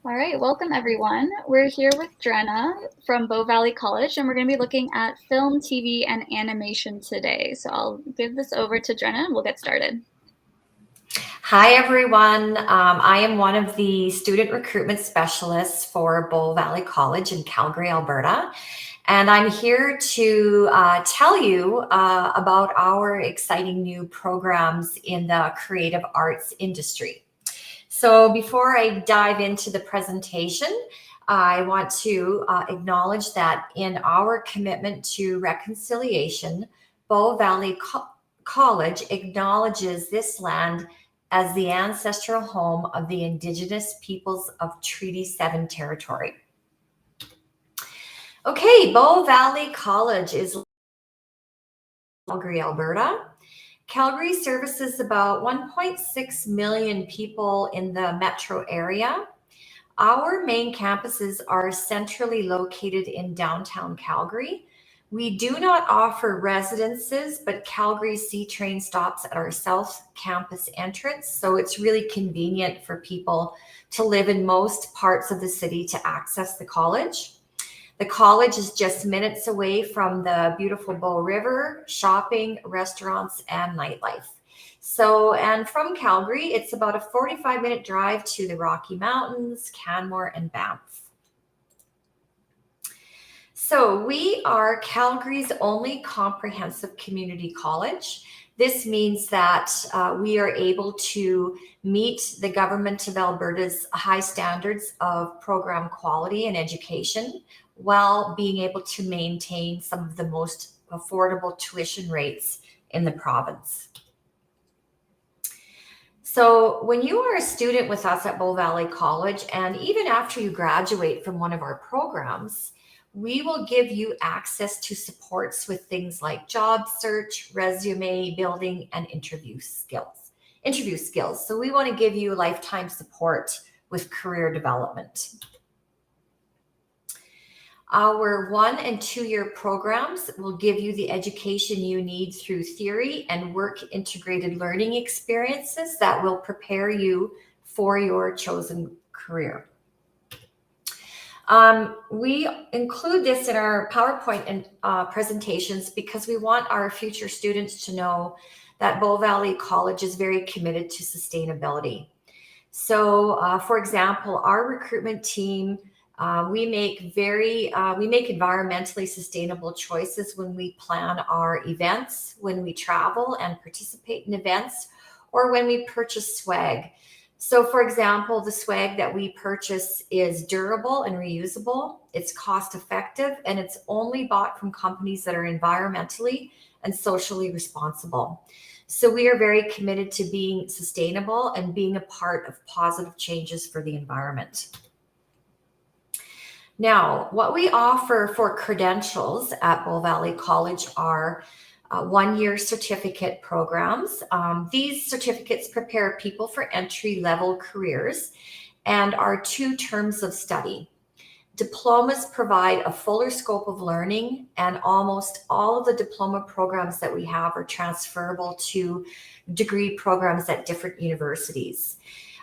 All right, welcome everyone. We're here with Drenna from Bow Valley College, and we're going to be looking at film, TV, and animation today. So I'll give this over to Drenna, and we'll get started. Hi, everyone. I am one of the student recruitment specialists for Bow Valley College in Calgary, Alberta. And I'm here to tell you about our exciting new programs in the creative arts industry. So before I dive into the presentation, I want to acknowledge that in our commitment to reconciliation, Bow Valley College acknowledges this land as the ancestral home of the Indigenous peoples of Treaty 7 territory. Okay, Bow Valley College is Calgary, Alberta. Calgary services about 1.6 million people in the metro area. Our main campuses are centrally located in downtown Calgary. We do not offer residences, but Calgary C-Train stops at our South Campus entrance, so it's really convenient for people to live in most parts of the city to access the college. The college is just minutes away from the beautiful Bow River, shopping, restaurants, and nightlife. So, and from Calgary, it's about a 45-minute drive to the Rocky Mountains, Canmore, and Banff. So we are Calgary's only comprehensive community college. This means that we are able to meet the government of Alberta's high standards of program quality and education while being able to maintain some of the most affordable tuition rates in the province. So when you are a student with us at Bow Valley College, and even after you graduate from one of our programs, we will give you access to supports with things like job search, resume building, and interview skills. So we want to give you lifetime support with career development. Our 1- and 2-year programs will give you the education you need through theory and work integrated learning experiences that will prepare you for your chosen career. We include this in our PowerPoint and presentations because we want our future students to know that Bow Valley College is very committed to sustainability. So, for example, our recruitment team, we make environmentally sustainable choices when we plan our events, when we travel and participate in events, or when we purchase swag. So for example, the swag that we purchase is durable and reusable, it's cost effective, and it's only bought from companies that are environmentally and socially responsible. So we are very committed to being sustainable and being a part of positive changes for the environment. Now, what we offer for credentials at Bow Valley College are 1-year certificate programs. These certificates prepare people for entry-level careers and are 2 terms of study. Diplomas provide a fuller scope of learning, and almost all of the diploma programs that we have are transferable to degree programs at different universities.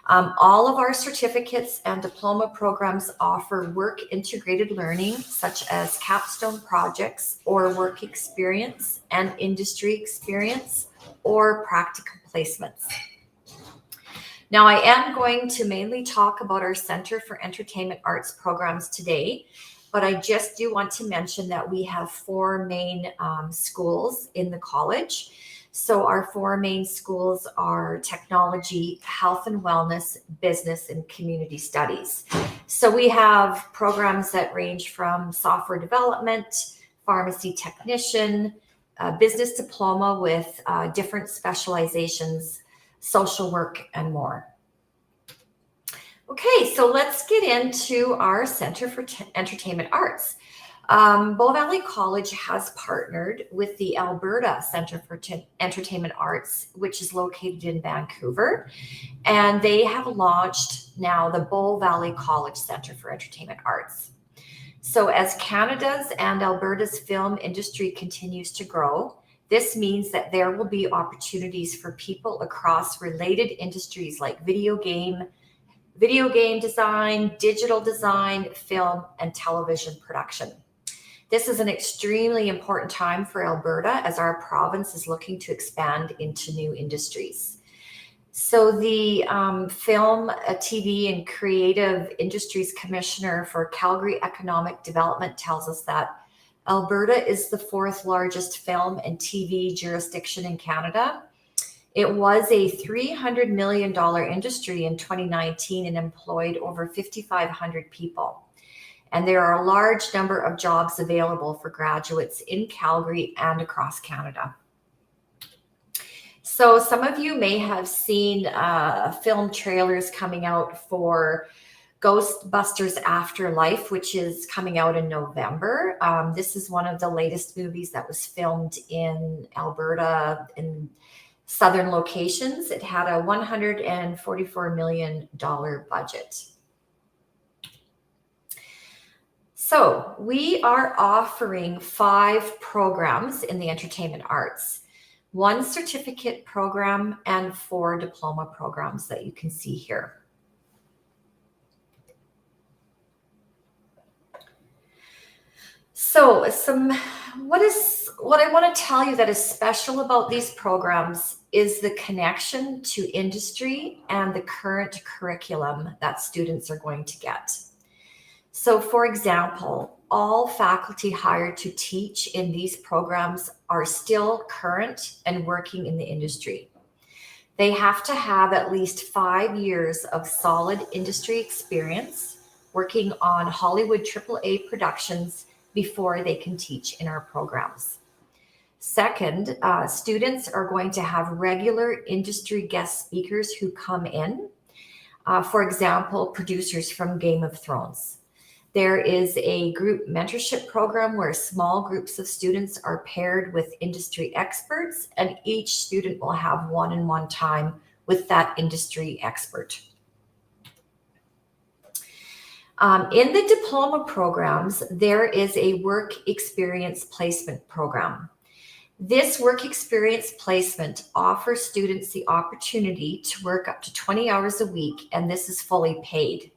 All of our certificates and diploma programs offer work integrated learning, such as capstone projects or work experience and industry experience or practical placements. Now, I am going to mainly talk about our Center for Entertainment Arts programs today, but I just do want to mention that we have 4 main schools in the college. So our 4 main schools are technology, health and wellness, business, and community studies. So we have programs that range from software development, pharmacy technician, business diploma with different specializations, social work, and more. Okay, so let's get into our Center for Entertainment Arts. Bow Valley College has partnered with the Alberta Centre for Entertainment Arts, which is located in Vancouver, and they have launched now the Bow Valley College Centre for Entertainment Arts. So as Canada's and Alberta's film industry continues to grow, this means that there will be opportunities for people across related industries like video game, video game design, digital design, film, and television production. This is an extremely important time for Alberta as our province is looking to expand into new industries. So the Film, TV, and Creative Industries Commissioner for Calgary Economic Development tells us that Alberta is the 4th largest film and TV jurisdiction in Canada. It was a $300 million industry in 2019 and employed over 5,500 people. And there are a large number of jobs available for graduates in Calgary and across Canada. So some of you may have seen film trailers coming out for Ghostbusters Afterlife, which is coming out in November. This is one of the latest movies that was filmed in Alberta in southern locations. It had a $144 million budget. So we are offering 5 programs in the entertainment arts, 1 certificate program and 4 diploma programs that you can see here. So what I want to tell you that is special about these programs is the connection to industry and the current curriculum that students are going to get. So for example, all faculty hired to teach in these programs are still current and working in the industry. They have to have at least 5 years of solid industry experience working on Hollywood AAA productions before they can teach in our programs. Second, students are going to have regular industry guest speakers who come in. For example, producers from Game of Thrones. There is a group mentorship program where small groups of students are paired with industry experts, and each student will have one-on-one time with that industry expert. In the diploma programs, there is a work experience placement program. This work experience placement offers students the opportunity to work up to 20 hours a week, and this is fully paid.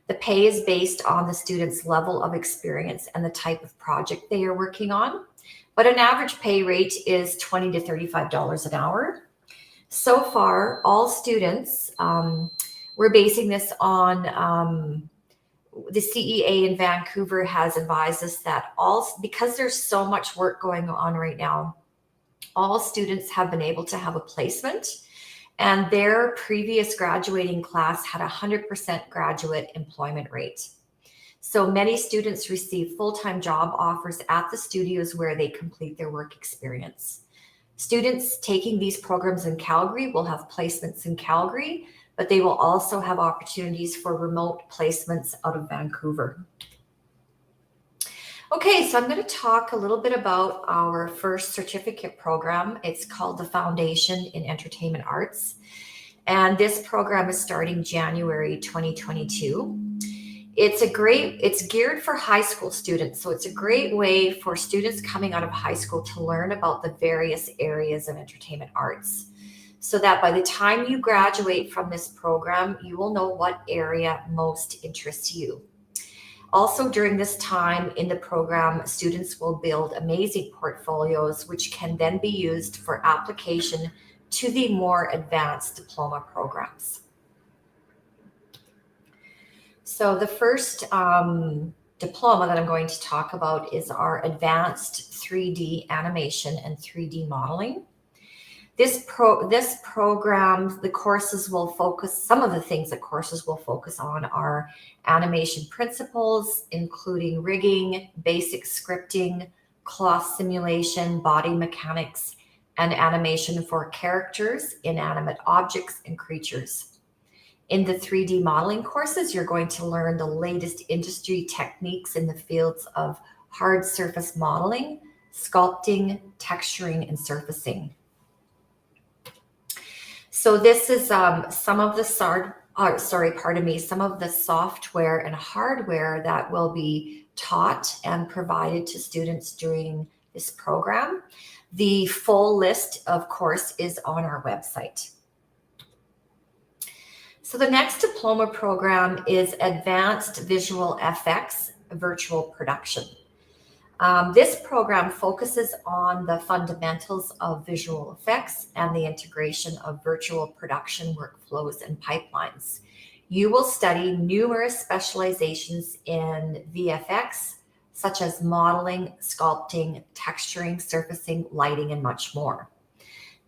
The pay is based on the student's level of experience and the type of project they are working on, but an average pay rate is $20 to $35 an hour. So far, all students, we're basing this on the CEA in Vancouver has advised us that because there's so much work going on right now, all students have been able to have a placement, and their previous graduating class had a 100% graduate employment rate. So many students receive full-time job offers at the studios where they complete their work experience. Students taking these programs in Calgary will have placements in Calgary, but they will also have opportunities for remote placements out of Vancouver. Okay, so I'm going to talk a little bit about our first certificate program. It's called the Foundation in Entertainment Arts. And this program is starting January 2022. It's geared for high school students. So it's a great way for students coming out of high school to learn about the various areas of entertainment arts, so that by the time you graduate from this program, you will know what area most interests you. Also, during this time in the program, students will build amazing portfolios, which can then be used for application to the more advanced diploma programs. So the first diploma that I'm going to talk about is our Advanced 3D Animation and 3D Modeling. This program, some of the things that courses will focus on are animation principles, including rigging, basic scripting, cloth simulation, body mechanics, and animation for characters, inanimate objects, and creatures. In the 3D modeling courses, you're going to learn the latest industry techniques in the fields of hard surface modeling, sculpting, texturing, and surfacing. So this is some of the software and hardware that will be taught and provided to students during this program. The full list, of course, is on our website. So the next diploma program is Advanced Visual Effects Virtual Production. This program focuses on the fundamentals of visual effects and the integration of virtual production workflows and pipelines. You will study numerous specializations in VFX, such as modeling, sculpting, texturing, surfacing, lighting, and much more.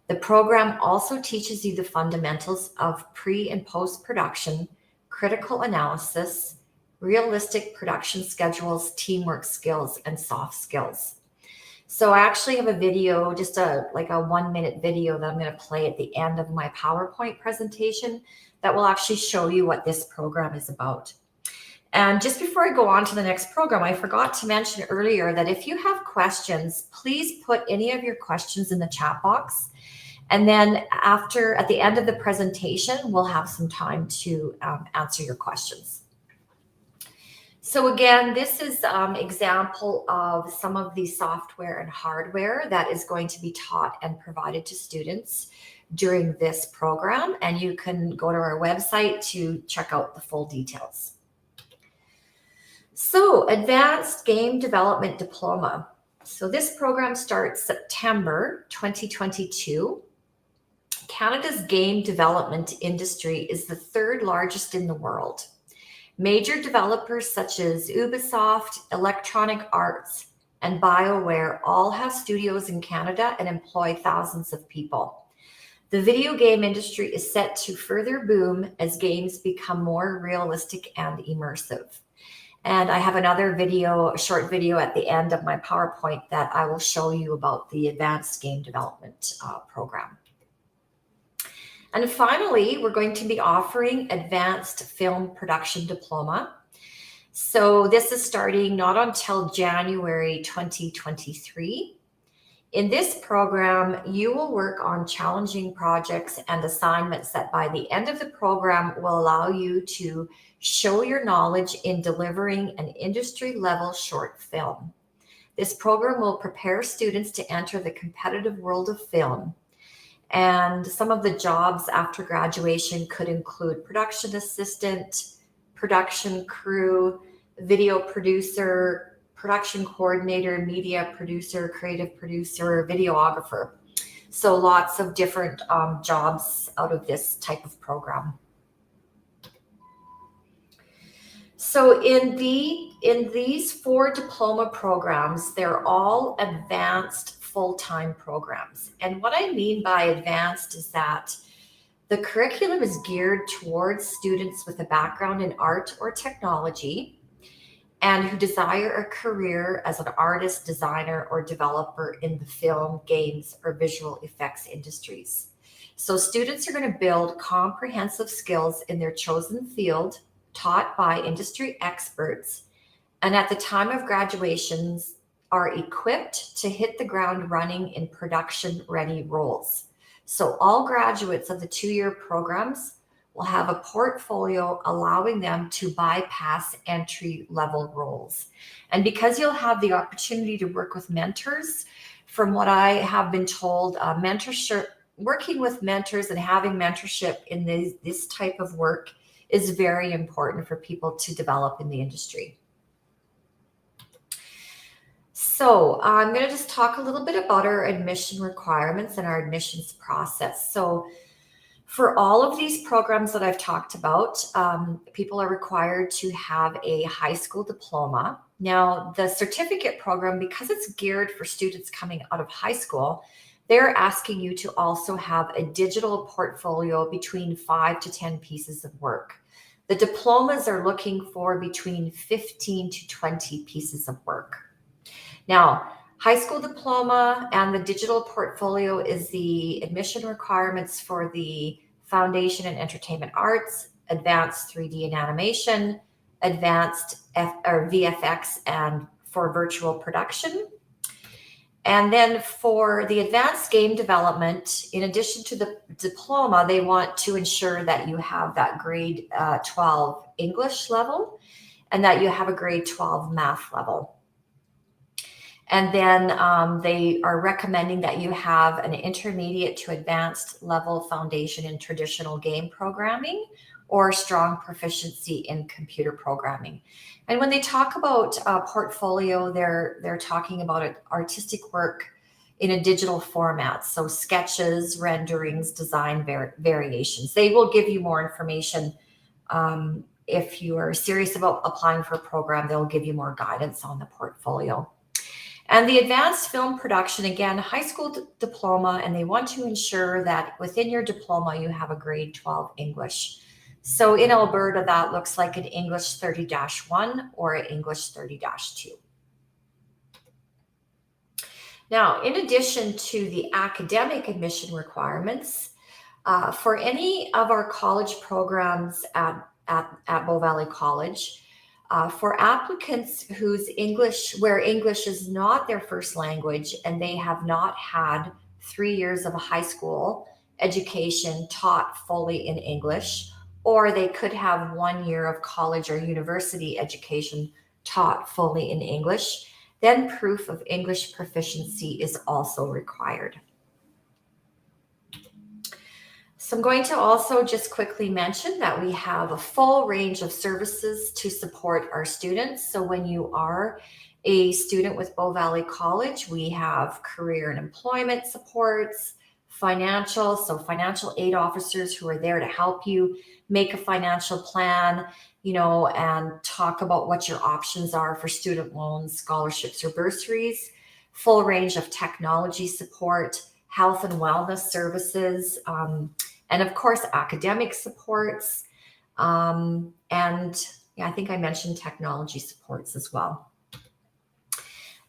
The program also teaches you the fundamentals of pre and post-production, critical analysis, realistic production schedules, teamwork skills, and soft skills. So I actually have a video, just a 1-minute video that I'm going to play at the end of my PowerPoint presentation that will actually show you what this program is about. And just before I go on to the next program, I forgot to mention earlier that if you have questions, please put any of your questions in the chat box. And then at the end of the presentation, we'll have some time to answer your questions. So again, this is an example of some of the software and hardware that is going to be taught and provided to students during this program. And you can go to our website to check out the full details. So Advanced Game Development Diploma. So this program starts September 2022. Canada's game development industry is the third largest in the world. Major developers such as Ubisoft, Electronic Arts, and BioWare all have studios in Canada and employ thousands of people. The video game industry is set to further boom as games become more realistic and immersive. And I have another video, a short video at the end of my PowerPoint that I will show you about the Advanced Game Development program. And finally, we're going to be offering Advanced Film Production Diploma. So this is starting not until January 2023. In this program, you will work on challenging projects and assignments that by the end of the program will allow you to show your knowledge in delivering an industry-level short film. This program will prepare students to enter the competitive world of film. And some of the jobs after graduation could include production assistant, production crew, video producer, production coordinator, media producer, creative producer, videographer. So lots of different jobs out of this type of program. So in these 4 diploma programs, they're all advanced full-time programs. And what I mean by advanced is that the curriculum is geared towards students with a background in art or technology and who desire a career as an artist, designer, or developer in the film, games, or visual effects industries. So students are going to build comprehensive skills in their chosen field, taught by industry experts, and at the time of graduations are equipped to hit the ground running in production-ready roles. So all graduates of the 2-year programs will have a portfolio allowing them to bypass entry-level roles. And because you'll have the opportunity to work with mentors, from what I have been told, mentorship, working with mentors and having mentorship in this type of work is very important for people to develop in the industry. So I'm going to just talk a little bit about our admission requirements and our admissions process. So for all of these programs that I've talked about, people are required to have a high school diploma. Now, the certificate program, because it's geared for students coming out of high school, they're asking you to also have a digital portfolio between 5 to 10 pieces of work. The diplomas are looking for between 15 to 20 pieces of work. Now, high school diploma and the digital portfolio is the admission requirements for the Foundation in Entertainment Arts, Advanced 3D and Animation, Advanced VFX, and for virtual production. And then for the advanced game development, in addition to the diploma, they want to ensure that you have that grade 12 English level and that you have a grade 12 math level. And then they are recommending that you have an intermediate to advanced level foundation in traditional game programming or strong proficiency in computer programming. And when they talk about portfolio, they're talking about artistic work in a digital format. So sketches, renderings, design variations. They will give you more information. If you are serious about applying for a program, they'll give you more guidance on the portfolio. And the advanced film production, again, high school diploma, and they want to ensure that within your diploma, you have a grade 12 English. So in Alberta, that looks like an English 30-1 or an English 30-2. Now, in addition to the academic admission requirements, for any of our college programs at Bow Valley College, for applicants where English is not their first language and they have not had 3 years of a high school education taught fully in English, or they could have 1 year of college or university education taught fully in English, then proof of English proficiency is also required. So I'm going to also just quickly mention that we have a full range of services to support our students. So when you are a student with Bow Valley College, we have career and employment supports, financial aid officers who are there to help you make a financial plan, and talk about what your options are for student loans, scholarships, or bursaries. Full range of technology support, health and wellness services, and of course, academic supports. I think I mentioned technology supports as well.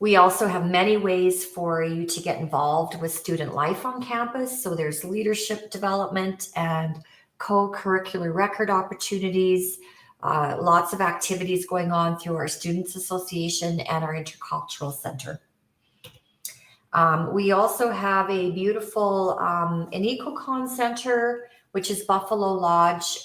We also have many ways for you to get involved with student life on campus. So there's leadership development and co-curricular record opportunities, lots of activities going on through our Students Association and our Intercultural Center. We also have a beautiful an EcoCon Center, which is Buffalo Lodge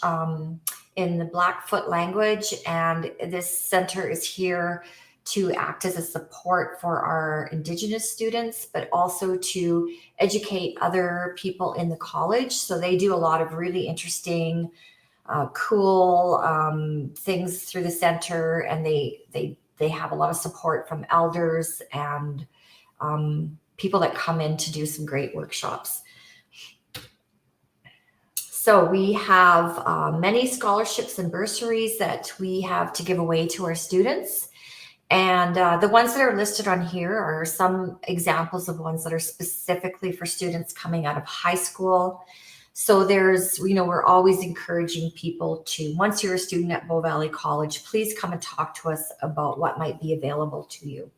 in the Blackfoot language. And this center is here to act as a support for our Indigenous students, but also to educate other people in the college. So they do a lot of really interesting, cool things through the center, and they have a lot of support from elders and people that come in to do some great workshops. So we have many scholarships and bursaries that we have to give away to our students. And the ones that are listed on here are some examples of ones that are specifically for students coming out of high school. So there's, we're always encouraging people to, once you're a student at Bow Valley College, please come and talk to us about what might be available to you.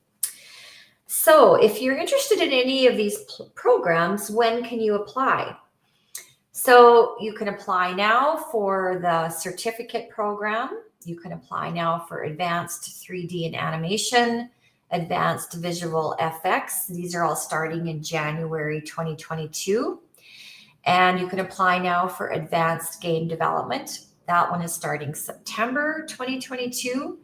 So if you're interested in any of these programs, when can you apply? So you can apply now for the certificate program. You can apply now for advanced 3D and animation, advanced visual FX. These are all starting in January 2022. And you can apply now for advanced game development. That one is starting September 2022.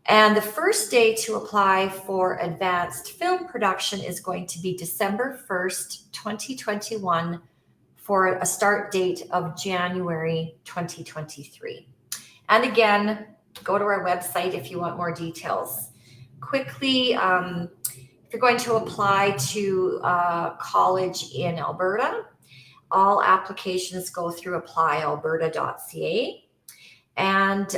And the first day to apply for advanced film production is going to be December 1st, 2021, for a start date of January 2023. And again, go to our website if you want more details. Quickly, if you're going to apply to college in Alberta, all applications go through applyalberta.ca. And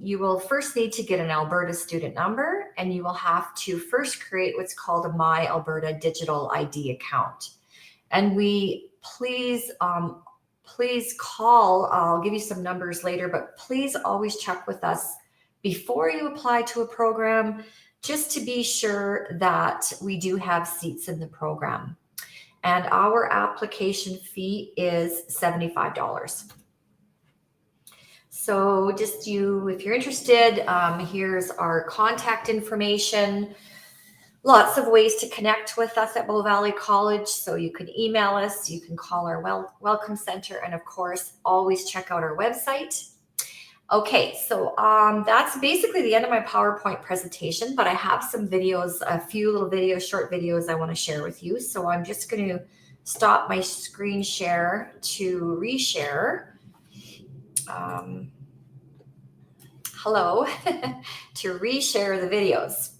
you will first need to get an Alberta student number, and you will have to first create what's called a My Alberta Digital ID account. And please call, I'll give you some numbers later, but please always check with us before you apply to a program, just to be sure that we do have seats in the program. And our application fee is $75. So if you're interested, here's our contact information. Lots of ways to connect with us at Bow Valley College. So you can email us, you can call our Welcome Center, and of course, always check out our website. Okay, so that's basically the end of my PowerPoint presentation, but I have some videos, a few little videos, short videos I want to share with you. So I'm just going to stop my screen share to reshare. hello to reshare the videos.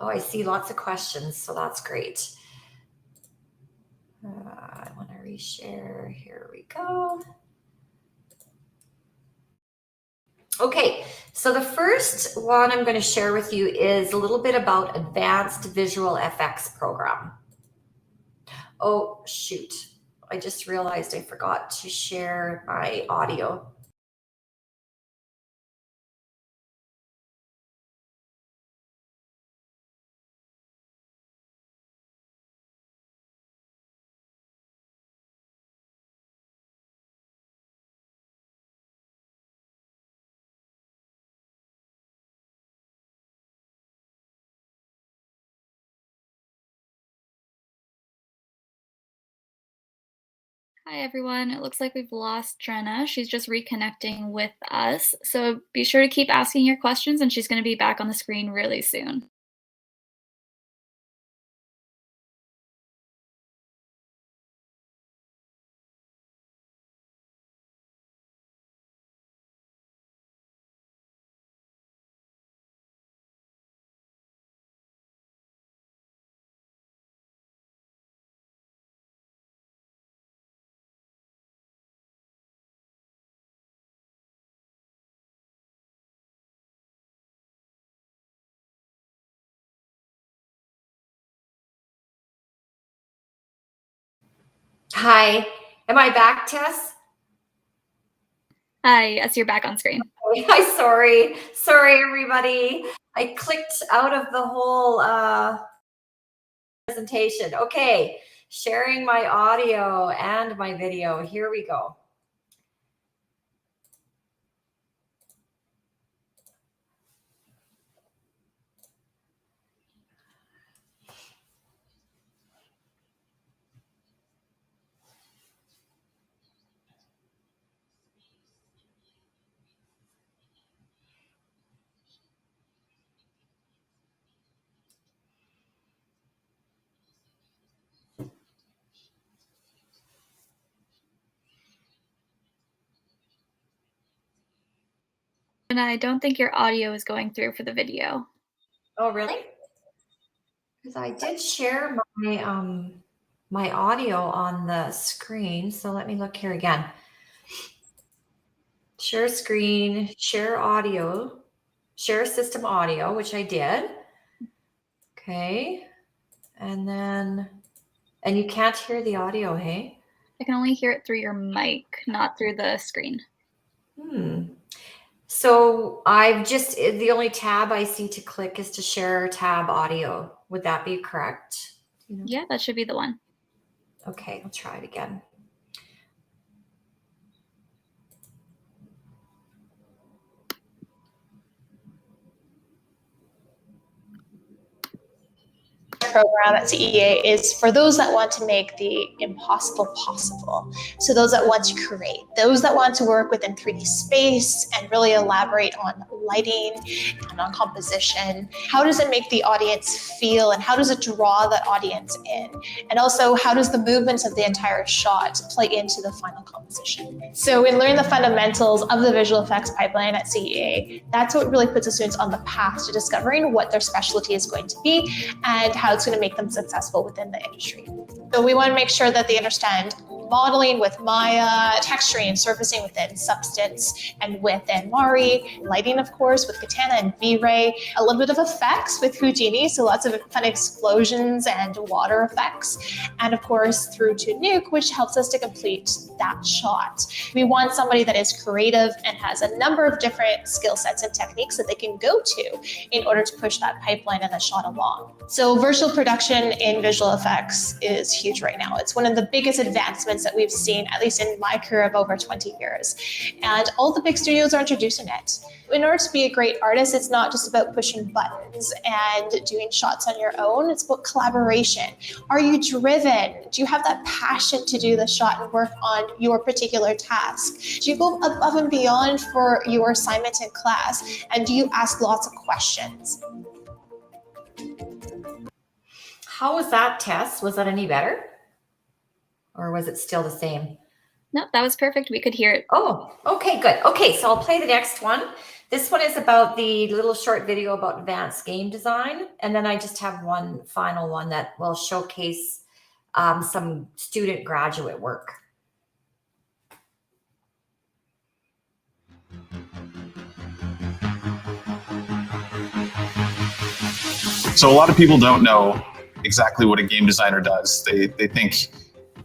Oh, I see lots of questions, so that's great. I want to reshare. Here we go. Okay, so the first one I'm going to share with you is a little bit about Advanced Visual FX program. Oh, shoot. I just realized I forgot to share my audio. Hi everyone, it looks like we've lost Drenna. She's just reconnecting with us. So be sure to keep asking your questions and she's going to be back on the screen really soon. Hi, am I back, Tess? Hi, yes, you're back on screen. Hi, sorry. Sorry, everybody. I clicked out of the whole presentation. Okay, sharing my audio and my video. Here we go. And I don't think your audio is going through for the video. Oh, really? Because I did share my my audio on the screen. So let me look here again. Share screen, share audio, share system audio, which I did. Okay. And then, and you can't hear the audio, hey? I can only hear it through your mic, not through the screen. So I've just, the only tab I see to click is to share tab audio. Would that be correct? Yeah, that should be the one. Okay, I'll try it again. Program at CEA is for those that want to make the impossible possible. So those that want to create, those that want to work within 3D space and really elaborate on lighting and on composition. How does it make the audience feel and how does it draw the audience in? And also, how does the movements of the entire shot play into the final composition? So we learn the fundamentals of the visual effects pipeline at CEA. That's what really puts the students on the path to discovering what their specialty is going to be and how it's going to make them successful within the industry. So we want to make sure that they understand modeling with Maya, texturing and surfacing within Substance and within Mari, lighting, of course, with Katana and V-Ray, a little bit of effects with Houdini, so lots of fun explosions and water effects, and of course through to Nuke, which helps us to complete that shot. We want somebody that is creative and has a number of different skill sets and techniques that they can go to in order to push that pipeline and that shot along. So virtual production in visual effects is huge right now. It's one of the biggest advancements that we've seen, at least in my career of over 20 years. And all the big studios are introducing it. In order to be a great artist, it's not just about pushing buttons and doing shots on your own. It's about collaboration. Are you driven? Do you have that passion to do the shot and work on your particular task? Do you go above and beyond for your assignment in class? And do you ask lots of questions? How was that, Tess? Was that any better? Or was it still the same? Nope, that was perfect. We could hear it. Oh, okay, good. Okay, so I'll play the next one. This one is about the little short video about advanced game design. And then I just have one final one that will showcase some student graduate work. So a lot of people don't know exactly what a game designer does. They think,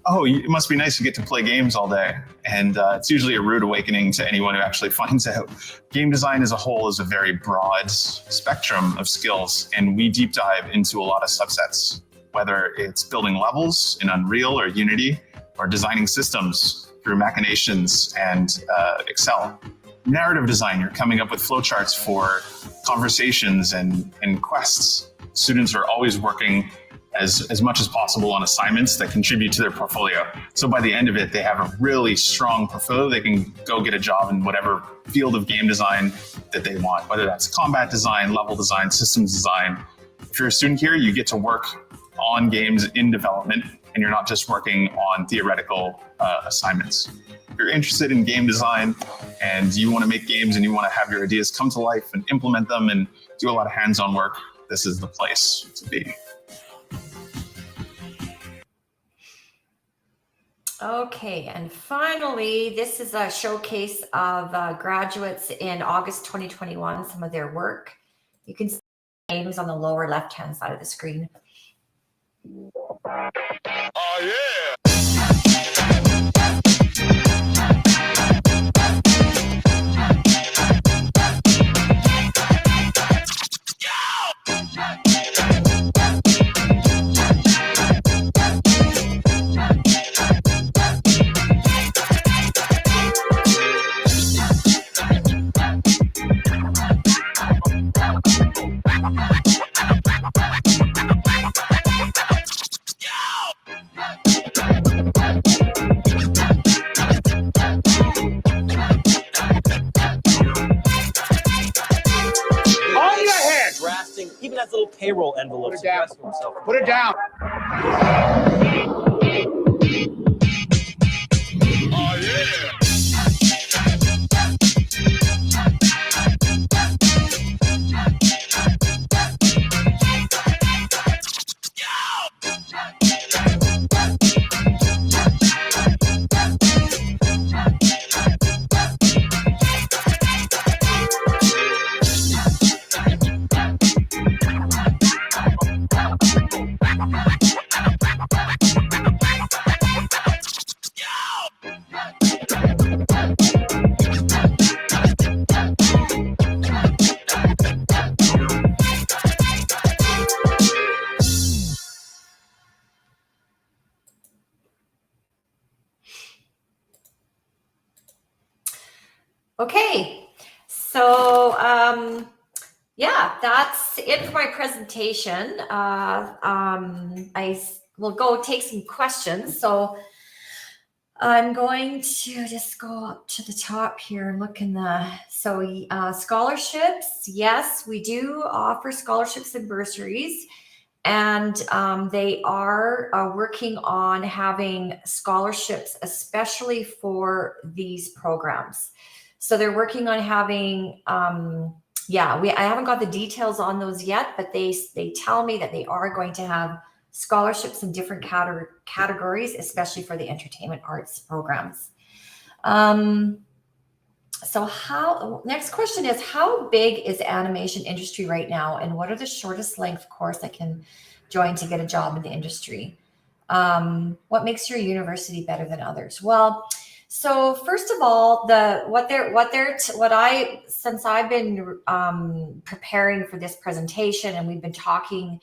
oh, it must be nice to get to play games all day. And it's usually a rude awakening to anyone who actually finds out. Game design as a whole is a very broad spectrum of skills, and we deep dive into a lot of subsets, whether it's building levels in Unreal or Unity, or designing systems through machinations and Excel. Narrative design, you're coming up with flowcharts for conversations and quests. Students are always working as much as possible on assignments that contribute to their portfolio. So by the end of it, they have a really strong portfolio. They can go get a job in whatever field of game design that they want, whether that's combat design, level design, systems design. If you're a student here, you get to work on games in development, and you're not just working on theoretical assignments. If you're interested in game design and you want to make games and you want to have your ideas come to life and implement them and do a lot of hands-on work, this is the place to be. Okay, and finally, this is a showcase of graduates in August 2021, some of their work. You can see names on the lower left-hand side of the screen. Oh, yeah! Even has little payroll envelopes. Put it down. Put it down. Oh, yeah. Okay, so yeah, that's it for my presentation. I will go take some questions. So I'm going to just go up to the top here and look in the, scholarships. Yes, we do offer scholarships and bursaries. And they are working on having scholarships, especially for these programs. So they're working on having, I haven't got the details on those yet, but they tell me that they are going to have scholarships in different categories, especially for the entertainment arts programs. Next question is, how big is the animation industry right now? And what are the shortest length course I can join to get a job in the industry? What makes your university better than others? Well, so first of all, since I've been preparing for this presentation and we've been talking,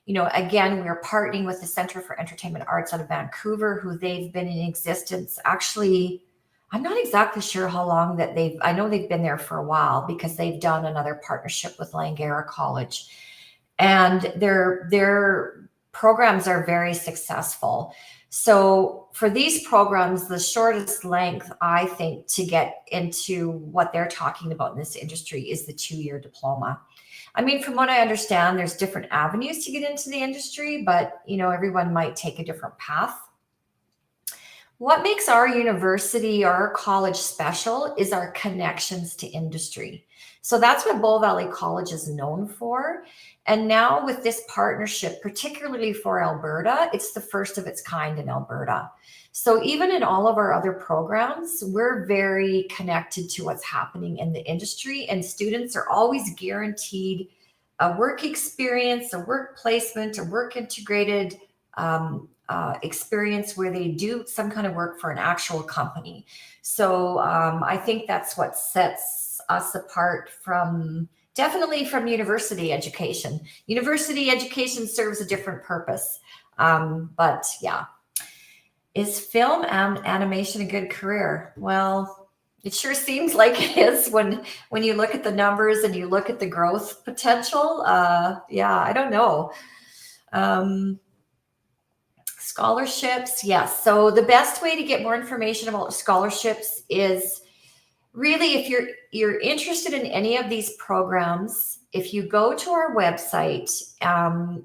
again, we're partnering with the Center for Entertainment Arts out of Vancouver, who they've been in existence. Actually, I'm not exactly sure how long that I know they've been there for a while because they've done another partnership with Langara College, and their programs are very successful. So for these programs, the shortest length, I think, to get into what they're talking about in this industry is the 2-year diploma. I mean, from what I understand, there's different avenues to get into the industry, but everyone might take a different path. What makes our university or our college special is our connections to industry. So that's what Bow Valley College is known for. And now with this partnership, particularly for Alberta, it's the first of its kind in Alberta. So even in all of our other programs, we're very connected to what's happening in the industry, and students are always guaranteed a work experience, a work placement, a work integrated experience where they do some kind of work for an actual company. So I think that's what sets us apart from definitely from university education. University education serves a different purpose. But yeah, is film and animation a good career? Well, it sure seems like it is when you look at the numbers and you look at the growth potential. Yeah, I don't know. Scholarships, yes. So the best way to get more information about scholarships is really if you're interested in any of these programs, if you go to our website,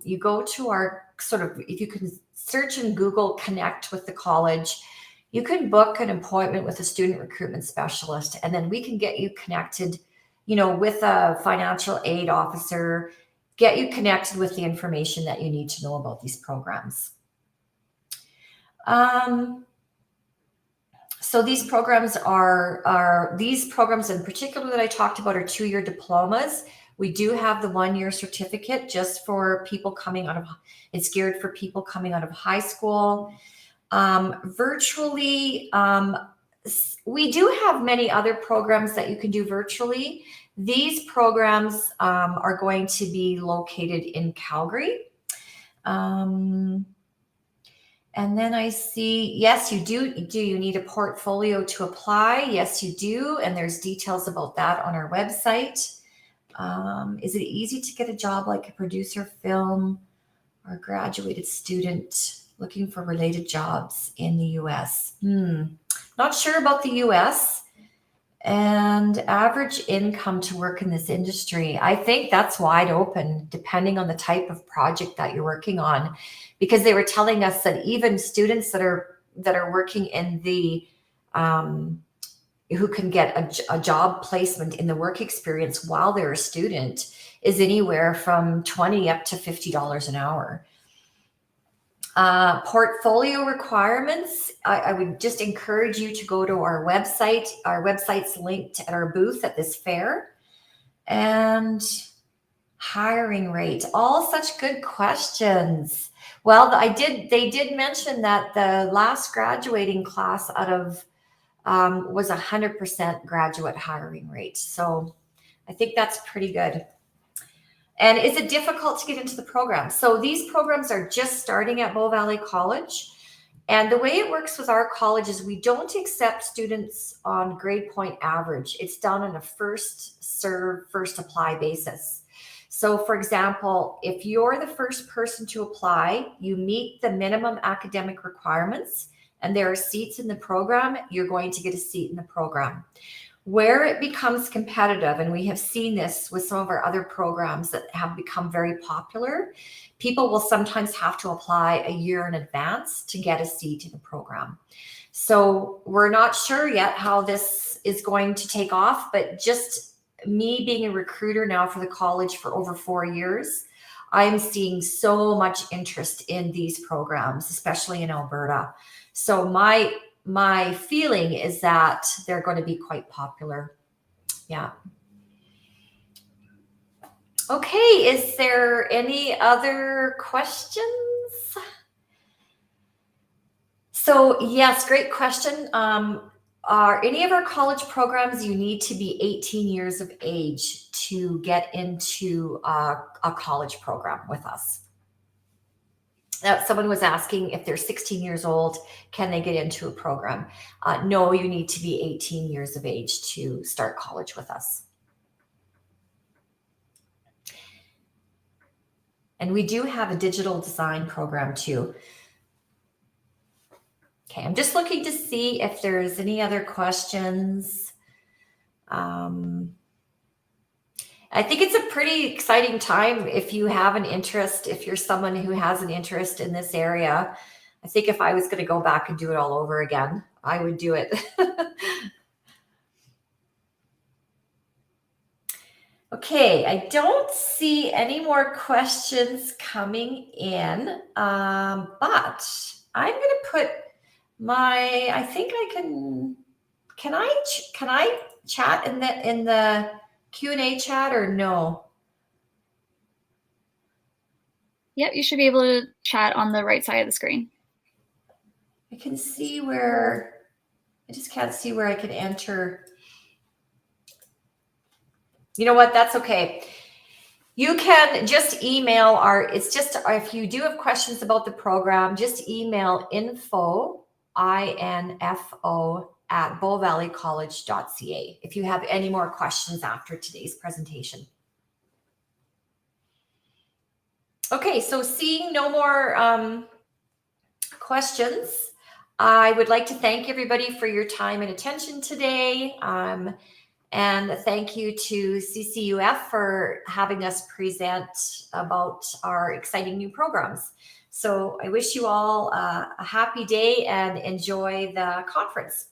you go to our if you can search in Google Connect with the college, you can book an appointment with a student recruitment specialist, and then we can get you connected, with a financial aid officer, get you connected with the information that you need to know about these programs. So these programs these programs in particular that I talked about are 2-year diplomas. We do have the 1-year certificate just for people coming out of, it's geared for people coming out of high school. Virtually, we do have many other programs that you can do virtually. These programs are going to be located in Calgary. And then I see, yes, you do. Do you need a portfolio to apply? Yes, you do. And there's details about that on our website. Is it easy to get a job like a producer, film, or graduated student looking for related jobs in the US? Not sure about the US. And average income to work in this industry, I think that's wide open depending on the type of project that you're working on, because they were telling us that even students that are working in the who can get a job placement in the work experience while they're a student is anywhere from $20 up to $50 an hour. Portfolio requirements, I would just encourage you to go to our website. Our website's linked at our booth at this fair. And hiring rate, all such good questions. Well, they did mention that the last graduating class out of was 100% graduate hiring rate. So I think that's pretty good. And is it difficult to get into the program? So these programs are just starting at Bow Valley College. And the way it works with our college is we don't accept students on grade point average. It's done on a first serve, first apply basis. So for example, if you're the first person to apply, you meet the minimum academic requirements, and there are seats in the program, you're going to get a seat in the program. Where it becomes competitive, and we have seen this with some of our other programs that have become very popular, people will sometimes have to apply a year in advance to get a seat in the program. So we're not sure yet how this is going to take off, but just me being a recruiter now for the college for over 4 years, I'm seeing so much interest in these programs, especially in Alberta. So my feeling is that they're going to be quite popular. Yeah. Okay, is there any other questions? So yes, great question. Are any of our college programs, you need to be 18 years of age to get into a college program with us? Someone was asking if they're 16 years old, can they get into a program? No, you need to be 18 years of age to start college with us. And we do have a digital design program too. Okay, I'm just looking to see if there's any other questions. I think it's a pretty exciting time if you have an interest, if you're someone who has an interest in this area. I think if I was going to go back and do it all over again, I would do it. Okay, I don't see any more questions coming in, but I'm going to put I think I can I chat in the Q&A chat or no? Yep, you should be able to chat on the right side of the screen. I can see where, I just can't see where I can enter. You know what? That's okay. You can just email it's just, if you do have questions about the program, just email info at bowvalleycollege.ca if you have any more questions after today's presentation. Okay, so seeing no more questions, I would like to thank everybody for your time and attention today. And thank you to CCUF for having us present about our exciting new programs. So I wish you all a happy day and enjoy the conference.